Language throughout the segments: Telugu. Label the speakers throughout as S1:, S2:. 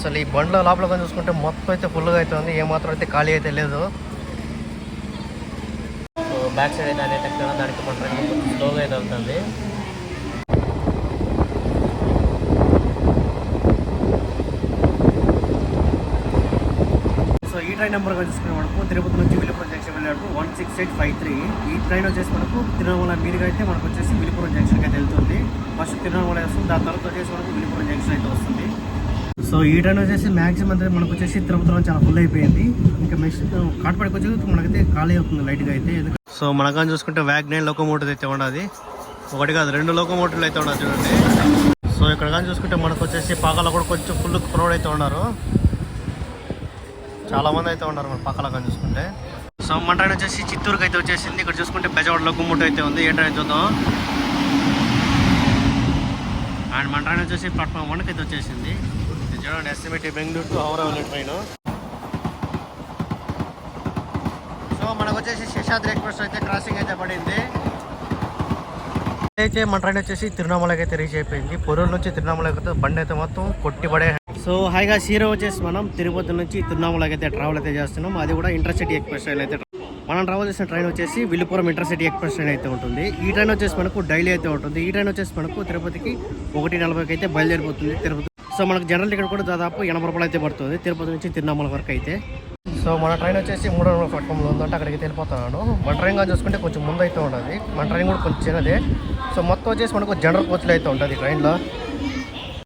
S1: అసలు ఈ బండ్ల లోపల చూసుకుంటే మొత్తం అయితే ఫుల్గా అయితే ఉంది, ఏమాత్రం అయితే ఖాళీ అయితే లేదు. సో బ్యాక్ సైడ్ అయితే అనేది ఎక్కడ దానికి కొంచెం స్లోగా అయితే వెళ్తుంది. సో ఈ ట్రైన్ నెంబర్గా చూసుకునే మనకు తిరుపతి నుంచి విలుపురం జంక్షన్ వెళ్ళాడు 16853. ఈ ట్రైన్ వచ్చేసి మనకు తిరుమల మీదుగా అయితే మనకు వచ్చేసి విలుపురం జంక్షన్కి అయితే వెళ్తుంది. ఫస్ట్ తిరుమల వస్తుంది, దాని తర్వాత వచ్చేసి మనకు విలుపురం జంక్షన్ అయితే వస్తుంది. సో ఈ ట్రైన్ వచ్చేసి మ్యాక్సిమం అంటే మనకు వచ్చేసి తిరుపతిలో చాలా ఫుల్ అయిపోయింది. ఇంకా నెక్స్ట్ కాట్పాడికి వచ్చేసి మనకైతే ఖాళీ అవుతుంది లైట్గా అయితే. సో మనకు చూసుకుంటే వ్యాగ్నైన్ లోకోమోటివ్ అయితే ఉండదు, ఒకటి కాదు 2 లోకోమోటివ్లు అయితే ఉండదు చూడండి. సో ఇక్కడ కానీ చూసుకుంటే మనకు వచ్చేసి పాకాలో కూడా కొంచెం ఫుల్ క్రౌడ్ అయితే ఉన్నారు, చాలా మంది అయితే ఉన్నారు మన పక్కల కానీ చూసుకుంటే. సో మన ట్రైన్ వచ్చేసి చిత్తూరుకి అయితే వచ్చేసింది. ఇక్కడ చూసుకుంటే బెజవాడ లోకోమోటివ్ అయితే ఉంది. ఏ ట్రైన్ చూద్దాం. అండ్ మన ట్రైన్ వచ్చేసి ప్లాట్ఫామ్ 1కి అయితే వచ్చేసింది. చూడండి, ఎస్ఎంటీ బెంగళూరు టు హౌరా వెళ్ళే ట్రైన్. సో మనకు వచ్చేసి శేషాద్రి ఎక్స్ప్రెస్ అయితే క్రాసింగ్ అయితే పడింది. అయితే మన ట్రైన్ వచ్చేసి తిరువణామలకి అయితే రీచ్ అయిపోయింది. పొరూరు నుంచి తిరువణామలకి అయితే బండి అయితే మొత్తం కొట్టిపడే. సో హాయిగా సీరో వచ్చేసి మనం తిరుపతి నుంచి తిరువణామలకి అయితే ట్రావెల్ అయితే చేస్తున్నాం. అది కూడా ఇంటర్సిటీ ఎక్స్ప్రెస్ ట్రైన్ అయితే. మనం ట్రావెల్ చేసిన ట్రైన్ వచ్చేసి విలుపురం ఇంటర్సిటీ ఎక్స్ప్రెస్ ట్రైన్ అయితే ఉంటుంది. ఈ ట్రైన్ వచ్చేసి మనకు డైలీ అయితే ఉంటుంది. ఈ ట్రైన్ వచ్చేసి మనకు తిరుపతికి 1:40కి అయితే బయలుదేరిపోతుంది తిరుపతి. సో మనకు జనరల్ టికెట్ కూడా దాదాపు 80 రూపాయలు అయితే పడుతుంది తిరుపతి నుంచి తిరువణామల వరకు అయితే. సో మన ట్రైన్ వచ్చేసి 3వ నెంబర్ ప్లాట్ఫామ్లో ఉందంటే అక్కడికి వెళ్ళిపోతున్నాను. మన ట్రైన్ కానీ చూసుకుంటే కొంచెం ముందు అయితే ఉంటుంది. మన ట్రైన్ కూడా కొంచెం చిన్నదే. సో మొత్తం వచ్చేసి మనకు జనరల్ కోచ్లు అయితే ఉంటుంది ట్రైన్లో.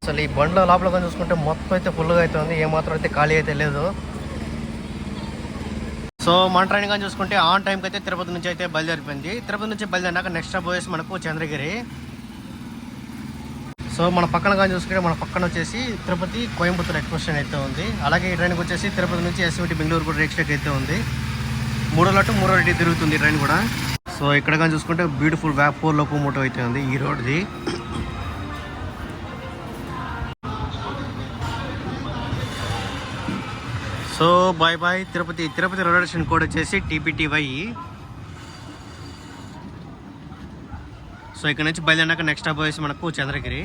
S1: అసలు ఈ బండ్ల లోపల కానీ చూసుకుంటే మొత్తం అయితే ఫుల్గా అయితే ఉంది, ఏమాత్రం అయితే ఖాళీ అయితే లేదు. సో మన ట్రైన్ కానీ చూసుకుంటే ఆన్ టైంకి అయితే తిరుపతి నుంచి అయితే బయలుదేరిపోయింది. తిరుపతి నుంచి బయలుదేరినాక నెక్స్ట్ స్టాప్ వచ్చేసి మనకు చంద్రగిరి. సో మన పక్కన కానీ చూసుకుంటే మన పక్కన వచ్చేసి తిరుపతి కోయంబత్తూరు ఎక్స్ప్రెస్ ట్రైన్ అయితే ఉంది. అలాగే ఈ ట్రైన్కి వచ్చేసి తిరుపతి నుంచి ఎస్ఎంటీ బెంగళూరు కూడా ఎక్స్ట్రా అయితే ఉంది. 3 రెడ్డి తిరుగుతుంది ట్రైన్ కూడా. సో ఇక్కడ కానీ చూసుకుంటే బ్యూటిఫుల్ వ్యాప్4 లోకోమోటివ్ అయితే ఉంది ఈ రోడ్ది. So bye bye Tirupati. Tirupati railway station code వచ్చేసి TPTY. సో ఇక్కడ నుంచి బయలుదేరినాక నెక్స్ట్ స్టాప్ వచ్చేసి మనకు చంద్రగిరి.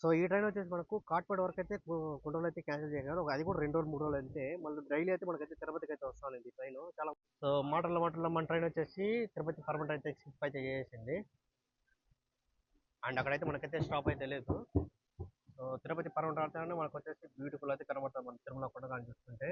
S1: సో ఈ ట్రైన్ వచ్చేసి మనకు కాట్పాడి వరకు అయితే కొన్ని అయితే క్యాన్సిల్ చేయగలరు. అది కూడా 2 రోజులు 3 రోజులు అయితే మళ్ళీ డైలీ అయితే మనకైతే తిరుపతికి అయితే వస్తాను ఈ ట్రైన్. చాలా సో మాటల్లో మన ట్రైన్ వచ్చేసి తిరుపతి పర్మనెంట్ అయితే షిఫ్ట్ అయితే చేసింది. అండ్ అక్కడైతే మనకైతే స్టాప్ అయితే లేదు. సో తిరుపతి పర్మనెంట్ అవుతానే మనకు వచ్చేసి బ్యూటిఫుల్ అయితే కనబడుతుంది మన తిరుమల కొండ కానీ చూస్తుంటే.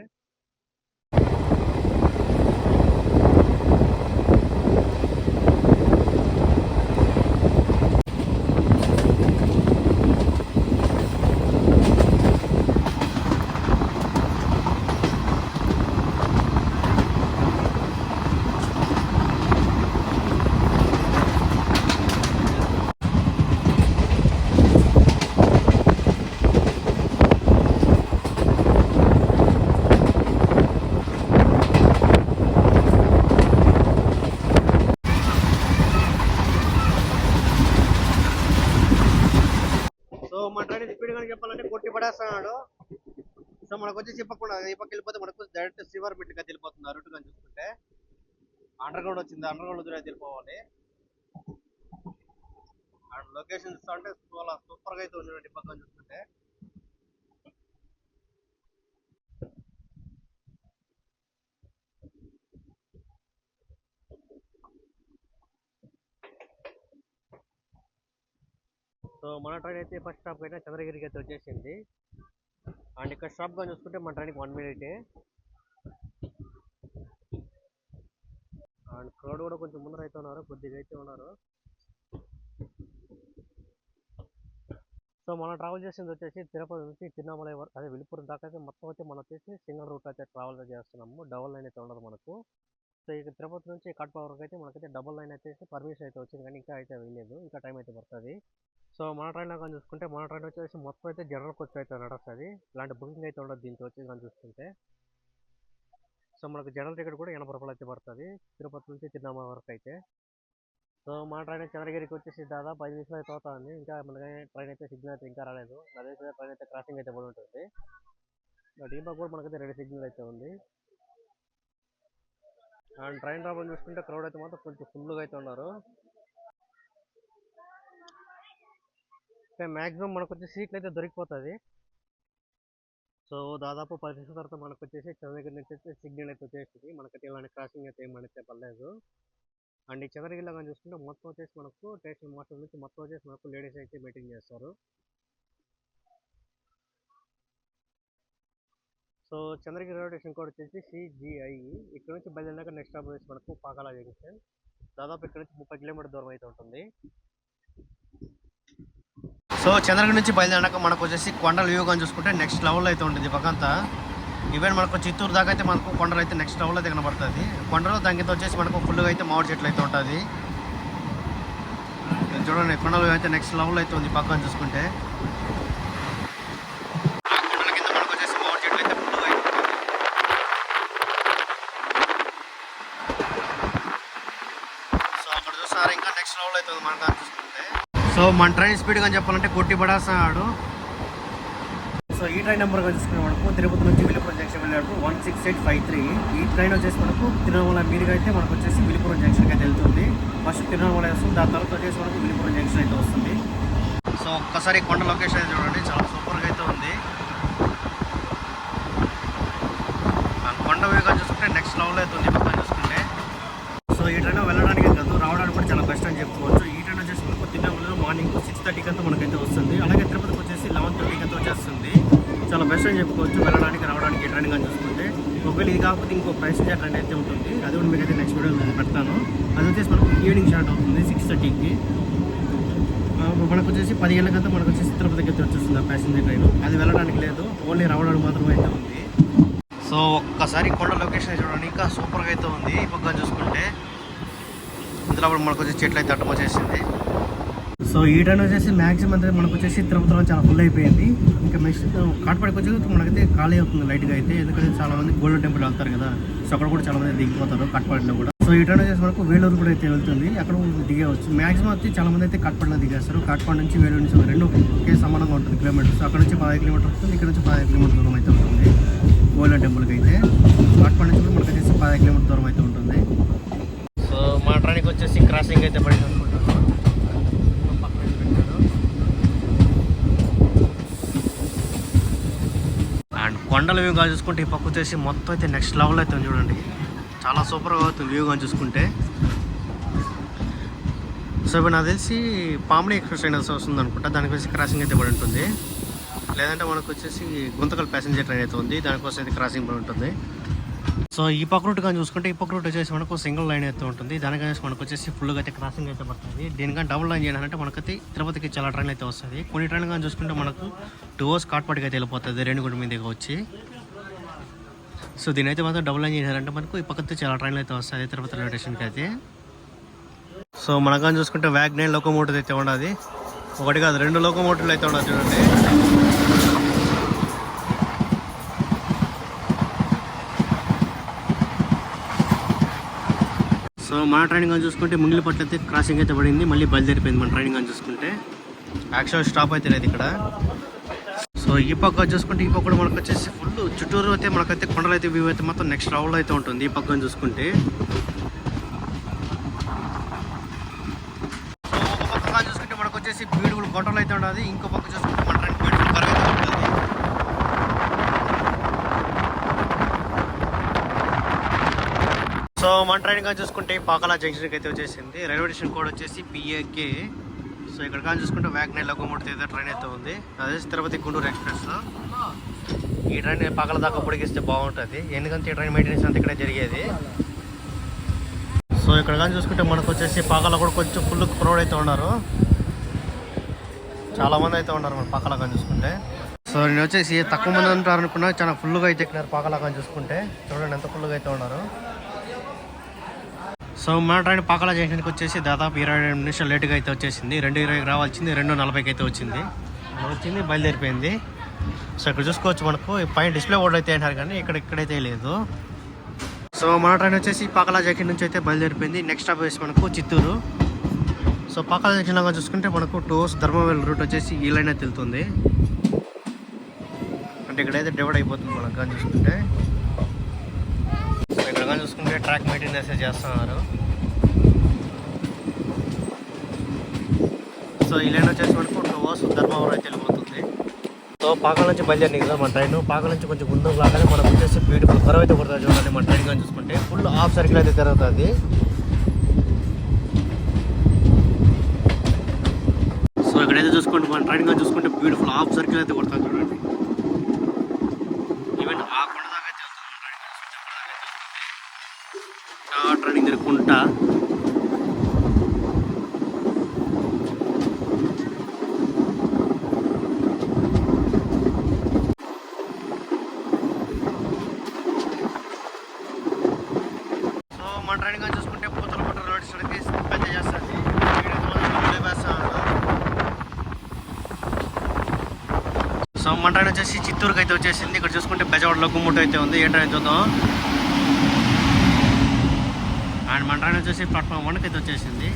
S1: సో మన ట్రైన్ స్పీడ్ కానీ చెప్పాలంటే కొట్టి పడేస్తున్నాడు. సో మనకు వచ్చి చెప్పకుండా ఈ పక్క వెళ్ళిపోతే మనకు డైరెక్ట్ శ్రీవారి మెట్టుగా వెళ్ళిపోతుంది. రూట్ కానీ చూసుకుంటే అండర్ గ్రౌండ్ వచ్చింది, అండర్ గ్రౌండ్ దూరం వెళ్ళిపోవాలి. అండ్ లొకేషన్ చూస్తా అంటే చాలా సూపర్గా అయితే ఉంది ఈ పక్కన చూసుకుంటే. సో మన ట్రైన్ అయితే ఫస్ట్ స్టాప్ అయితే చంద్రగిరికి అయితే వచ్చేసింది. అండ్ ఇక్కడ స్టాప్ కానీ చూసుకుంటే మన ట్రైన్కి 1 మినిట్. అండ్ క్రౌడ్ కూడా కొంచెం ముందర అయితే ఉన్నారు, కొద్దిగా అయితే ఉన్నారు. సో మనం ట్రావెల్ చేసింది వచ్చేసి తిరుపతి నుంచి తిరువణామల వరకు, అదే విలుపురం దాకా అయితే మొత్తం అయితే మనం వచ్చేసి సింగిల్ రూట్ అయితే ట్రావెల్ చేస్తున్నాము. డబుల్ లైన్ అయితే ఉండదు మనకు. సో ఇక తిరుపతి నుంచి కడప వరకు అయితే మనకైతే డబుల్ లైన్ అయితే పర్మిషన్ అయితే వచ్చింది, కానీ ఇంకా అయితే వేయలేదు, ఇంకా టైం అయితే పడుతుంది. సో మన ట్రైన్లో కానీ చూసుకుంటే మన ట్రైన్ వచ్చేసి మొత్తం అయితే జనరల్ కోచ్ అయితే నడుస్తుంది. ఇలాంటి బుకింగ్ అయితే ఉండదు దీంట్లో వచ్చి కానీ చూసుకుంటే. సో మనకు జనరల్ టికెట్ కూడా 80 రూపాయలు అయితే పడుతుంది తిరుపతి నుంచి తిరువణామల వరకు అయితే. సో మన ట్రైన్ చంద్రగిరికి వచ్చేసి దాదాపు 5 నిమిషాలు అయితే అవుతుంది. ఇంకా మనకి ట్రైన్ అయితే సిగ్నల్ అయితే ఇంకా రాలేదు. అదే ట్రైన్ అయితే క్రాసింగ్ అయితే పడి ఉంటుంది. బట్ ఈ పక్క కూడా మనకైతే 2 సిగ్నల్ అయితే ఉంది. అండ్ ట్రైన్ రాబోని చూసుకుంటే క్రౌడ్ అయితే మాత్రం కొంచెం ఫుల్గా అయితే ఉన్నారు. మ్యాక్సిమం మనకు వచ్చి సీట్లు అయితే దొరికిపోతుంది. సో దాదాపు 10 నిమిషాల తర్వాత మనకు వచ్చేసి చంద్రగిరి నుంచి అయితే సిగ్నల్ అయితే వచ్చేసింది. మనకైతే ఇలాంటి క్రాసింగ్ అయితే ఏమైతే పడలేదు. అండ్ ఈ చంద్రగిరిలో కానీ చూసుకుంటే మొత్తం వచ్చేసి మనకు స్టేషన్ మాస్టర్ నుంచి మొత్తం వచ్చేసి మనకు లేడీస్ అయితే మీటింగ్ చేస్తారు. So Chandragiri railway station code వచ్చేసి CGI. ఇక్కడ నుంచి బయలుదేరినాక నెక్స్ట్ స్టాప్ వచ్చేసి మనకు పాకాల జంక్షన్. దాదాపు ఇక్కడ నుంచి 30 కిలోమీటర్ దూరం అయితే ఉంటుంది. సో చంద్రగిరి నుంచి బయలుదేరినాక మనకు వచ్చేసి కొండల వ్యూ కానీ చూసుకుంటే నెక్స్ట్ లెవెల్ అయితే ఉంటుంది. పక్కంతా ఈవెన్ మనకు చిత్తూరు దాకా అయితే మనకు కొండలు అయితే నెక్స్ట్ లెవెల్ అయితే కనబడుతుంది. కొండలు దాని కింద వచ్చేసి మనకు ఫుల్గా అయితే మామిడి చెట్లు అయితే ఉంటుంది. చూడండి కొండలు అయితే నెక్స్ట్ లెవెల్ అయితే ఉంది పక్కన చూసుకుంటే. కొండల కింద మనకు వచ్చేసి మామిడి చెట్లు అయితే ఫుల్గా అయితే సో అక్కడ చూసారా ఇంకా నెక్స్ట్ లెవెల్ అయితే ఉంది మనకు చూసుకుంటే. సో మన ట్రైన్ స్పీడ్ కానీ చెప్పాలంటే కొట్టి పడేస్తున్నాడు. సో ఈ ట్రైన్ నెంబర్ చూసుకునే మనకు తిరుపతి నుంచి విలుపురం జంక్షన్ వెళ్ళాడు 16853. ఈ ట్రైన్ వచ్చేసి మనకు తిరుమల మీరుగా అయితే మనకు వచ్చేసి విలుపురం జంక్షన్కి అయితే వెళ్తుంది. ఫస్ట్ తిరుమల వస్తుంది, దాని తర్వాత వచ్చేసి మనకు విలుపురం జంక్షన్ అయితే వస్తుంది. సో ఒక్కసారి కొండ లొకేషన్ అయితే చూడండి, చాలా సూపర్గా అయితే ఉంది. కొండ వేగా చూసుకుంటే నెక్స్ట్ లెవెల్ అయితే ఉంది పక్కన చూసుకుంటే. సో ఈ ట్రైన్ వెళ్ళడానికి కాదు రావడానికి కూడా చాలా బెస్ట్ అని చెప్పుకోవచ్చు. ఈ ట్రైన్ వచ్చేసి మనకు తిరుమలలో మార్నింగ్ 6:30కి అంతా మనకైతే వస్తుంది. అలాగే తిరుపతికి వచ్చేసి 11:30కి అంతా వచ్చేస్తుంది. చాలా బెస్ట్ అని చెప్పుకోవచ్చు వెళ్ళడానికి రావడానికి ఈ ట్రైన్ కానీ చూసుకుంటే. ఒకవేళ ఇది కాకపోతే ఇంకో ప్యాసింజర్ ట్రైన్ అయితే ఉంటుంది, అది కూడా మీకైతే నెక్స్ట్ వీడియో పెడతాను. అది వచ్చేసి మనకు ఈవినింగ్ స్టార్ట్ అవుతుంది 6:30కి. మనకు వచ్చేసి 10 గంటలకంతా మనకు వచ్చేసి తిరుపతికి అయితే వచ్చేస్తుంది ఆ ప్యాసింజర్ ట్రైన్. అది వెళ్ళడానికి లేదు, ఓన్లీ రావడానికి మాత్రమే అయితే ఉంది. సో ఒక్కసారి కొండ లొకేషన్ చూడండి, ఇంకా సూపర్గా అయితే ఉంది ఈ పక్కన చూసుకుంటే. ఇందులో మనకు వచ్చేసి చెట్లు అయితే అడ్డం వచ్చేసింది. సో ఈ ట్రైన్ వచ్చేసి మ్యాక్సిమం అంతా మనకు వచ్చేసి తిరుపతిలో చాలా ఫుల్ అయిపోయింది. ఇంకా నెక్స్ట్ కాట్పాడికి వచ్చేసి మనకైతే ఖాళీ అవుతుంది లైట్గా అయితే, ఎందుకంటే చాలా మంది గోల్డెన్ టెంపుల్ వెళ్తారు కదా. సో అక్కడ కూడా చాలా మంది దిగిపోతారు కాట్పాడిలో కూడా. సో ఈ ట్రైన్ వచ్చేసి మనకు వేలూరు కూడా అయితే వెళ్తుంది, అక్కడ దిగవచ్చు. మ్యాక్సిమం వచ్చి చాలా మంది అయితే కాట్పాడిలో దిగేస్తారు. కాట్పాడి నుంచి వేలూరు నుంచి రెండు ఒకే సమానంగా ఉంటుంది కిలోమీటర్స్. అక్కడ నుంచి 15 కిలోమీటర్ వస్తుంది, ఇక్కడ నుంచి 15 కిలోమీటర్ దూరం అయితే ఉంటుంది గోల్డెన్ టెంపుల్కి అయితే. కాట్పాడి నుంచి కూడా మనకు వచ్చేసి 15 కిలోమీటర్ దూరం అయితే ఉంటుంది. సో మా ట్రైన్కి వచ్చేసి క్రాసింగ్ అయితే పడింది అనుకుంటున్నాను. అండ్ కొండల వ్యూ కానీ చూసుకుంటే ఈ పక్క వచ్చేసి మొత్తం అయితే నెక్స్ట్ లెవెల్ అయితే చూడండి, చాలా సూపర్గా అవుతుంది వ్యూ కానీ చూసుకుంటే. సో ఇప్పుడు నాకు తెలిసి పామిడి ఎక్స్ప్రెస్ ట్రైన్ వస్తుంది అనుకుంటా, దానికి వచ్చి క్రాసింగ్ అయితే పడి ఉంటుంది. లేదంటే మనకు వచ్చేసి గుంతకల్ ప్యాసింజర్ ట్రైన్ అయితే ఉంది, దానికోసం అయితే క్రాసింగ్ పడి ఉంటుంది. సో ఈ పక్క రూట్ కానీ చూసుకుంటే ఈ పక్క రూట్ వచ్చేసి మనకు సింగిల్ లైన్ అయితే ఉంటుంది, దానికనేసి మనకు వచ్చేసి ఫుల్గా అయితే క్రాసింగ్ అయితే పడుతుంది. దీనికని డబుల్ లైన్ చేయాలంటే మనకైతే తిరుపతికి చాలా ట్రైన్ అయితే వస్తుంది. కొన్ని ట్రైన్ కానీ చూసుకుంటే మనకు 2 hours కాట్పాడికి అయితే వెళ్ళిపోతుంది రేణిగుంట మీదకి వచ్చి. సో దీని అయితే మాత్రం డబుల్ లైన్ చేయాలంటే మనకు ఈ పక్కతో చాలా ట్రైన్లు అయితే వస్తాయి తిరుపతి రైల్వే స్టేషన్కి అయితే. సో మనకు కానీ చూసుకుంటే వ్యాగ్నైన్ లోకోమోటివ్ అయితే ఉండదు, ఒకటి కాదు 2 లోకోమోటివ్లు అయితే ఉండదు చూడండి. సో మన ట్రైన్ కానీ చూసుకుంటే ముంగిలిపట్ల అయితే క్రాసింగ్ అయితే పడింది, మళ్ళీ బయలుదేరిపోయింది మన ట్రైన్ కానీ చూసుకుంటే. యాక్చువల్ స్టాప్ అయితే లేదు ఇక్కడ. సో ఈ పక్క చూసుకుంటే ఈ పక్క కూడా మనకు వచ్చేసి ఫుల్ చుట్టూరు అయితే మనకైతే కొండలు అయితే వ్యూ అయితే మొత్తం నెక్స్ట్ లెవెల్ అయితే ఉంటుంది ఈ పక్కన చూసుకుంటే. సో ఒక పక్క చూసుకుంటే మనకు వచ్చేసి బ్యూటిఫుల్ కొండలు అయితే ఉండదు, ఇంకో పక్క చూసుకుంటే మన ట్రైన్ బ్యూటిఫుల్ కర్వ్ అయితే ఉంటుంది. సో మన ట్రైన్ కానీ చూసుకుంటే పాకాల జంక్షన్కి అయితే వచ్చేసింది. రైల్వే స్టేషన్ కోడ్ వచ్చేసి PAK. సో ఇక్కడ కానీ చూసుకుంటే వ్యాగ్నైన్ లోకోమోటివ్ అయితే ట్రైన్ అయితే ఉంది, అదే తిరుపతి గుంటూరు ఎక్స్ప్రెస్. ఈ ట్రైన్ పాకాల దాకా పొడిగిస్తే బాగుంటుంది, ఎందుకంటే ఈ ట్రైన్ మెయింటెనెన్స్ అంతా ఇక్కడే జరిగేది. సో ఇక్కడ కానీ చూసుకుంటే మనకు వచ్చేసి పాకాల కూడా కొంచెం ఫుల్ క్రౌడ్ అయితే ఉన్నారు, చాలామంది అయితే ఉన్నారు మన పాకాల కానీ చూసుకుంటే. సో నేను వచ్చేసి తక్కువ మంది ఉంటారు అనుకున్నా, చాలా ఫుల్గా అయితే ఎక్కినారు పాకాల కానీ చూసుకుంటే. చూడండి ఎంత ఫుల్గా అయితే ఉన్నారు. సో మన ట్రైన్ పాకాల జంక్షన్కి వచ్చేసి దాదాపు 22 నిమిషాలు లేట్గా అయితే వచ్చేసింది. 2:20కి రావాల్సింది 2:40కి అయితే వచ్చింది బయలుదేరిపోయింది. సో ఇక్కడ చూసుకోవచ్చు మనకు పైన డిస్ప్లే బోర్డు అయితే అంటారు కానీ ఇక్కడైతే లేదు. సో మన ట్రైన్ వచ్చేసి పాకాల జంక్షన్ నుంచి అయితే బయలుదేరిపోయింది. నెక్స్ట్ స్టాప్ వచ్చేసి మనకు చిత్తూరు. సో పాకాల జంక్షన్ లాగా చూసుకుంటే మనకు 2 hours ధర్మవరం రూట్ వచ్చేసి ఈ లైన్ అయితే వెళ్తుంది, అంటే ఇక్కడైతే డివైడ్ అయిపోతుంది మనకు కానీ చూసుకుంటే. ఇక్కడ కానీ చూసుకుంటే ట్రాక్ మెయింటెనెన్స్ చేస్తున్నారు. సో ఈ లైన్ వచ్చేసి మనకు 2 hours ధర్మవరం అయితే వెళ్ళిపోతుంది. సో పాకాల నుంచి బయలుదేరింది కదా మన ట్రైన్. పాకాల నుంచి కొంచెం ముందుకు లాగానే మనకు వచ్చేసి బ్యూటిఫుల్ కర్వ్ అయితే కొడుతుంది చూడండి. మన ట్రైన్ కానీ చూసుకుంటే ఫుల్ హాఫ్ సర్కిల్ అయితే తిరుగుతుంది. సో ఇక్కడైతే చూసుకుంటే మన ట్రైన్ కానీ చూసుకుంటే బ్యూటిఫుల్ హాఫ్ సర్కిల్ అయితే కొడుతుంది చూడండి. ఈవెన్ ఆ కొండ దాకా అయితే ట్రైనింగ్ తిరుగుకుంటా ట్రైన్గా చూసుకుంటే పూతలపట్టు రోడ్ సైడ్కి పెద్ద చేస్తుంది. సో మన ట్రైన్ వచ్చేసి చిత్తూరుకి అయితే వచ్చేసింది. ఇక్కడ చూసుకుంటే బెజవాడ లోకమోటివ్ అయితే ఉంది. ఏ ట్రైన్ చూద్దాం. అండ్ మన ట్రైన్ వచ్చేసి ప్లాట్ఫామ్ 1కి అయితే వచ్చేసింది.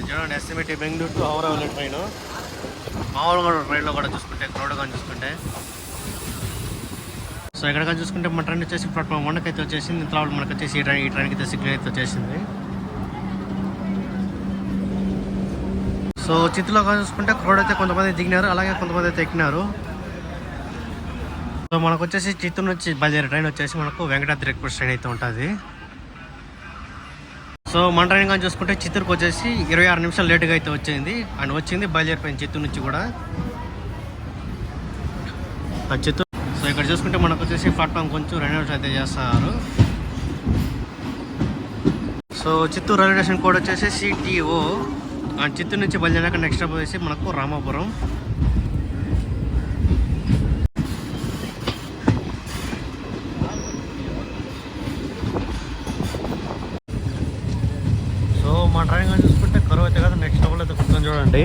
S1: చూడండి ఎస్ఎంటీ బెంగళూరు టు హౌరా వెళ్ళే ట్రైన్. మామూలుగా ట్రైన్లో కూడా చూసుకుంటే క్రౌడ్ కానీ చూసుకుంటే. సో ఇక్కడ కానీ చూసుకుంటే మన ట్రైన్ వచ్చేసి ప్లాట్ఫామ్ 1కి అయితే వచ్చేసింది. ఇంత మనకు వచ్చేసి ఈ ట్రైన్కి అయితే సిగ్నల్ అయితే వచ్చేసింది. సో చిత్తూరులో కానీ చూసుకుంటే క్రౌడ్ అయితే కొంతమంది దిగినారు, అలాగే కొంతమంది అయితే ఎక్కినారు. సో మనకు వచ్చేసి చిత్తూరు నుంచి బయలుదేరే ట్రైన్ వచ్చేసి మనకు వెంకటాద్రి ఎక్స్ప్రెస్ ట్రైన్ అయితే ఉంటుంది. సో మన ట్రైన్ కానీ చూసుకుంటే చిత్తూరుకి వచ్చేసి 26 నిమిషాలు లేటుగా అయితే వచ్చింది. అండ్ వచ్చింది బయలుదేరిపోయింది చిత్తూరు నుంచి కూడా చిత్తూరు. సో ఇక్కడ చూసుకుంటే మనకు వచ్చేసి ప్లాట్ఫామ్ కొంచెం రెనోవేట్ అయితే చేస్తున్నారు. So Chittoor railway station code వచ్చేసి CTO. అండ్ చిత్తూరు నుంచి బయలుదేరాక నెక్స్ట్ స్టాప్ వచ్చేసి మనకు రామాపురం. సో మా ట్రైన్ కానీ చూసుకుంటే కరువు అయితే కదా నెక్స్ట్ స్టాప్లో అయితే కూర్చొని చూడండి.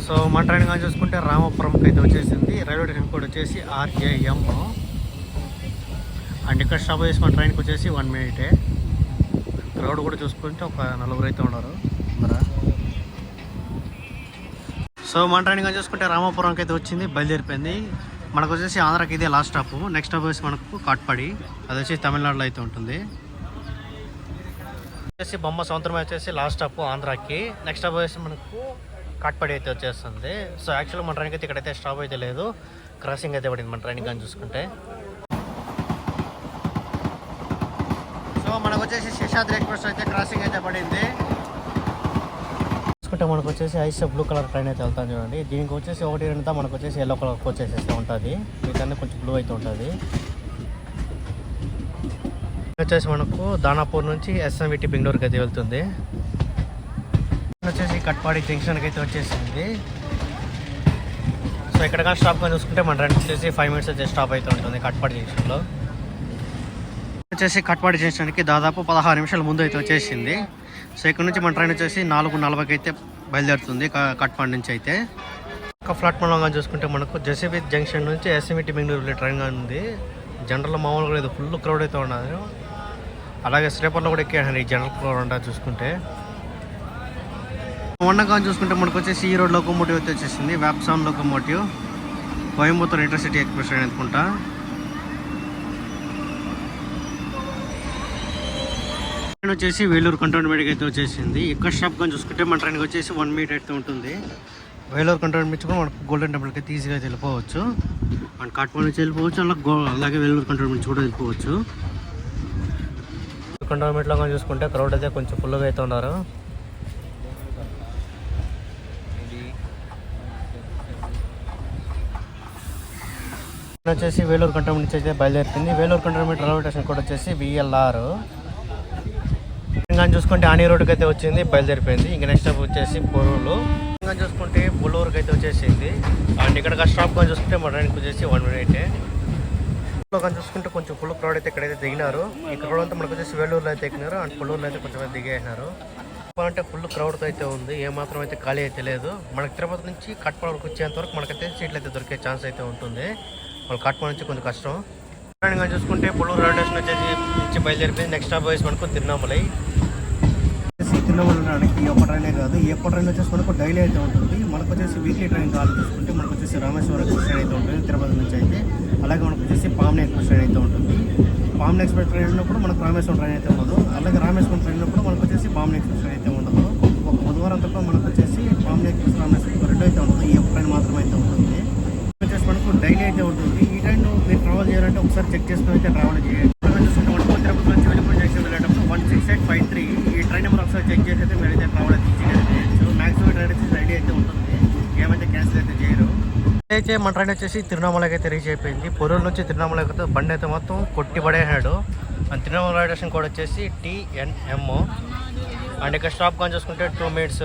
S1: సో మా ట్రైన్ కానీ చూసుకుంటే రామాపురంకి అయితే వచ్చేసింది. రైల్వే స్టేషన్ కోడ్ వచ్చేసి RJM. అండ్ ఇక్కడ స్టాప్ చేసి మన ట్రైన్కి వచ్చేసి 1 మినిటే. క్రౌడ్ కూడా చూసుకుంటే ఒక 4 అయితే ఉన్నారు. సో మన ట్రైన్ కానీ చూసుకుంటే రామాపురంకి అయితే వచ్చింది, బయలుదేరిపోయింది. మనకు వచ్చేసి ఆంధ్రాకి ఇదే లాస్ట్ స్టాప్. నెక్స్ట్ స్టాప్ వచ్చేసి మనకు కాట్పాడి, అది వచ్చేసి తమిళనాడులో అయితే ఉంటుంది. వచ్చేసి బొమ్మ సముద్రం వచ్చేసి లాస్ట్ స్టాప్ ఆంధ్రాకి. నెక్స్ట్ స్టాప్ వచ్చేసి మనకు కాట్పాడి అయితే వచ్చేస్తుంది. సో యాక్చువల్గా మన ట్రైన్కి అయితే ఇక్కడైతే స్టాప్ అయితే లేదు, క్రాసింగ్ అయితే పడింది మన ట్రైన్ కానీ చూసుకుంటే. సో మనకు వచ్చేసి శేషాద్రి ఎక్స్ప్రెస్ అయితే క్రాసింగ్ అయితే పడింది. చూసుకుంటే మనకు వచ్చేసి ఐస్ బ్లూ కలర్ ట్రైన్ అయితే వెళ్తాను చూడండి. దీనికి వచ్చేసి 1-2 మనకు వచ్చేసి ఎల్లో కలర్ కోచ్ వచ్చేసి ఉంటుంది. మిగతా కొంచెం బ్లూ అయితే ఉంటుంది. వచ్చేసి మనకు దానాపూర్ నుంచి SMVT బెంగళూరుకి అయితే వెళ్తుంది. వచ్చేసి కట్పాడి జంక్షన్కి అయితే వచ్చేసింది. సో ఇక్కడ కానీ స్టాప్ కానీ చూసుకుంటే మన ట్రైన్ వచ్చేసి 5 మినిట్స్ అయితే స్టాప్ అయితే ఉంటుంది కట్పాడి జంక్షన్లో. వచ్చేసి కట్పాడి జంక్షన్కి దాదాపు 16 నిమిషాల ముందు అయితే వచ్చేసింది. సో ఇక్కడ నుంచి మన ట్రైన్ వచ్చేసి 4:40కి అయితే బయలుదేరుతుంది కట్పాడి నుంచి అయితే. ఒక ప్లాట్ఫామ్లో కానీ చూసుకుంటే మనకు జెసిబి జంక్షన్ నుంచి SMVT బెంగళూరు వెళ్ళే ట్రైన్ కానీ ఉంది. జనరల్లో మామూలుగా లేదు, ఫుల్ క్రౌడ్ అయితే ఉన్నారు. అలాగే స్లీపర్లో కూడా ఎక్కాడు ఈ జనరల్ క్రౌడ్ అంతా చూసుకుంటే. కానీ చూసుకుంటే మనకు వచ్చేసి ఈ రోడ్ లోకోమోటివ్ అయితే వచ్చేసింది. వ్యాప్సాన్ locomotive Coimbatore intercity express train అనుకుంటా. ట్రైన్ వచ్చేసి వేలూరు కంటోన్మెంట్కి అయితే వచ్చేసింది. ఇక్కడ స్టాప్ కానీ చూసుకుంటే మన ట్రైన్కి వచ్చేసి 1 మినిట్ అయితే ఉంటుంది. వేలూరు కంటోన్మెంట్ నుంచి కూడా మనకు గోల్డెన్ టెంపుల్కి అయితే ఈజీగా వెళ్ళిపోవచ్చు. అండ్ కాట్పాడి నుంచి వెళ్ళిపోవచ్చు, అలాగే వేలూరు కంటోన్మెంట్ నుంచి కూడా వెళ్ళిపోవచ్చు. కంటోన్మెంట్లో కానీ చూసుకుంటే క్రౌడ్ అయితే కొంచెం ఫుల్గా అయితే ఉన్నారు. వచ్చేసి వేలూరు కంటోన్మెంట్ నుంచి అయితే బయలుదేరుతుంది. వేలూరు కంటోన్మెంట్ రైల్వే స్టేషన్ కూడా వచ్చేసి VLR. ఇంకా చూసుకుంటే ఆని రోడ్డుకి అయితే వచ్చింది, బయలుదేరిపోయింది. ఇంకా నెక్స్ట్ స్టాప్ వచ్చేసి పొరూరు. ఇంకా చూసుకుంటే పుల్లూరుకి అయితే వచ్చేసింది. అండ్ ఇక్కడ స్టాప్ కానీ చూసుకుంటే మా ట్రైన్కి వచ్చేసి 1 మినిటే. కానీ చూసుకుంటే కొంచెం ఫుల్ క్రౌడ్ అయితే ఇక్కడైతే దిగినారు. ఈ క్రౌడ్ అంతా మనకు వచ్చేసి వేలూరులో అయితే ఎక్కినారు. అండ్ పుల్లూరులో అయితే కొంచెం దిగేసినారు. అంటే ఫుల్ క్రౌడ్తో అయితే ఉంది, ఏమాత్రం అయితే ఖాళీ అయితే లేదు. మనకి తిరుపతి నుంచి కట్పాడి వరకు వచ్చేంత వరకు మనకైతే సీట్లు అయితే దొరికే ఛాన్స్ అయితే ఉంటుంది. వాళ్ళు కట్పాడి నుంచి కొంచెం కష్టం. కానీ చూసుకుంటే పుల్లూరు రైల్వే స్టేషన్ వచ్చేసి నుంచి బయలుదేరిపోయింది. నెక్స్ట్ స్టాప్ వచ్చేసి మనకు తిరువణమలై. తిరువణమలై రావడానికి ఈ ఒక్క ట్రైనే కాదు, ఈ ఒక్క ట్రైన్ వచ్చేసి మనకు డైలీ అయితే ఉంటుంది. మనకు వచ్చేసి వీక్లీ ట్రైన్ కావాలి చూసుకుంటే మనకు వచ్చేసి రామేశ్వరం ఎక్స్ప్రెస్ ట్రైన్ అయితే ఉంటుంది తిరుపతి నుంచి అయితే. అలాగే మనకు వచ్చేసి పామ్ని ఎక్స్ప్రెస్ ట్రైన్ అయితే ఉంటుంది. పామ్ని ఎక్స్ప్రెస్ ట్రైన్ ఉన్నప్పుడు మనకు రామేశ్వరం ట్రైన్ అయితే ఉండదు. అలాగే రామేశ్వరం ట్రైన్ ఉన్నప్పుడు మనకు వచ్చేసి పామ్ని ఎక్స్ప్రెస్ ట్రైన్ అయితే ఉండదు. ఒక బుధవారం తప్ప మనకు వచ్చేసి పామ్ని ఎక్స్ప్రెస్ రామేశ్వరం 2 అయితే ఉంటుంది. ఈ ఒక్క ట్రైన్ మాత్రమే అయితే ఉంటుంది.
S2: డైలీ అయితే ఉంటుంది. ఈ ట్రైన్ మీరు ట్రావెల్ చేయాలంటే ఒకసారి చెక్ చేసుకుని అయితే ట్రావెల్ చేయండి. తిరుపతి నుంచి వెలుపురం జంక్షన్ వెళ్ళేటప్పుడు 16853 ఈ ట్రైన్ నెంబర్ ఒకసారి చెక్ చేసి అయితే మీరైతే ట్రావెల్ అయితే చేయొచ్చు. మ్యాక్సిమం ట్రైన్ అయితే రెడీ అయితే ఉంటుంది, ఏమైతే క్యాన్సిల్ అయితే చేయరు. అయితే మన ట్రైన్ వచ్చేసి తిరువణామలకి అయితే రీచ్ అయిపోయింది. పొరూరు నుంచి తిరువణామలకి అయితే బండి అయితే మొత్తం కొట్టి పడేసాడు. తిరువణామల స్టేషన్ కోడ్ వచ్చేసి TNM. అండ్ ఇక్కడ స్టాప్ కానీ చూసుకుంటే 2 minutes.